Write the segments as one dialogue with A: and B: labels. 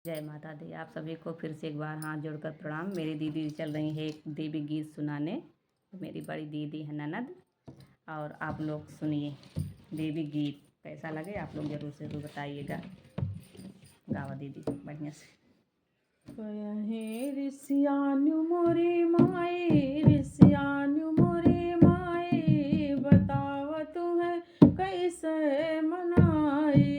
A: जय माता दी। आप सभी को फिर से एक बार हाथ जोड़कर प्रणाम। मेरी दीदी चल रही है एक देवी गीत सुनाने। मेरी बड़ी दीदी है ननद। और आप लोग सुनिए देवी गीत, कैसा लगे आप लोग ज़रूर बताइएगा। गावा दीदी बढ़िया से।
B: कहे ऋषियानु मोरी माई, ऋषियानु मोरी माई, बताव तुम्हें कैसे मनाई।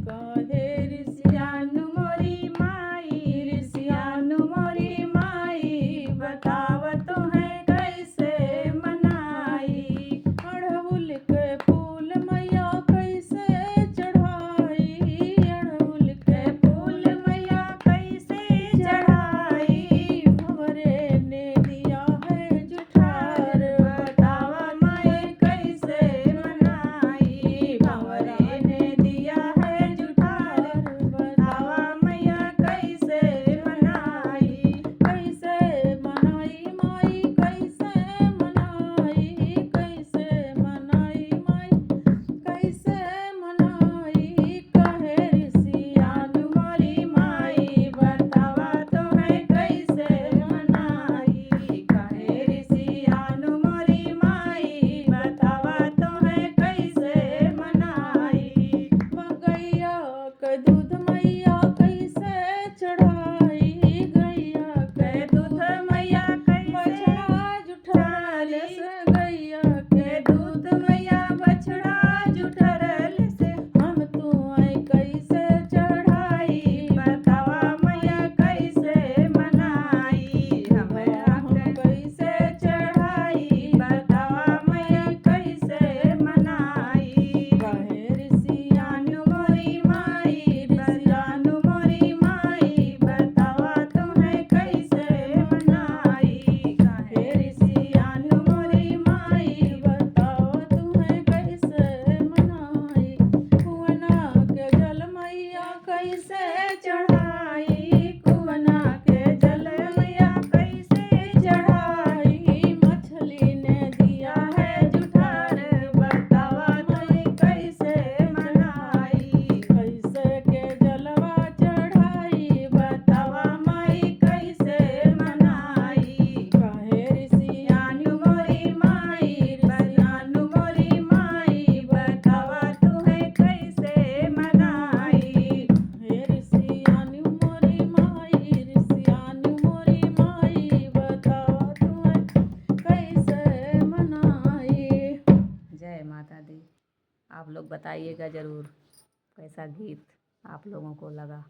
B: कहे ऋषियानु मोरी माई, ऋषियानु मोरी माई, बताव तुम्हें कैसे मनाई। अड़हुल के फूल मैया कैसे चढ़ाई, अड़हुल के फूल मैया कैसे चढ़ाई। भंवरे ने दिया है जुठार, बतावा मैं कैसे मनाई। भंवरे ने दिया है जुठार, बतावा मैया कैसे मनाई। कैसे मनाई माई, कैसे मनाई, कैसे मनाई माई, कैसे मनाई। कहे ऋषियानु मोरी माई, बतावा तुम्हें कैसे मनाई। कहे ऋषियानु मोरी माई, बतावा तुम्हें कैसे मनाई। गैया के दूध मैया कैसे चढ़ाई, गैया के दूध मैया बछड़ा जुठरल से, गैया के दूध मैया बछड़ा जुठरल से। हम तुम्हें कैसे चढ़ाई, बतावा मैया कैसे मनाई। हम कैसे चढ़ाई, बतावा मैया कैसे मनाई। कहे ऋषियानु मोरी माई, ऋषियानु मोरी माई, बतावा तुम्हें कैसे मनाई। कहे ऋषियानु मोरी माई, बतावा तुम्हें कैसे मनाई। कुआना के जल मैया कैसे चढ़ाई, कुआना के जल मैया कैसे चढ़ाई। मछली ने दिया है जुठार, बतावा मैं कैसे मनाई। कैसे के जलवा चढ़ाई, बतावा मैं कैसे मनाई। कहे ऋषियानु मोरी माई, ऋषियानु मोरी माई, बतावा तुम्हें कैसे मनाई। हे ऋषियानु मोरी माई, ऋषियानु मोरी माई, बतावा तुम्हें कैसे मनाई।
A: जय माता दी। आप लोग बताइएगा ज़रूर कैसा गीत आप लोगों को लगा।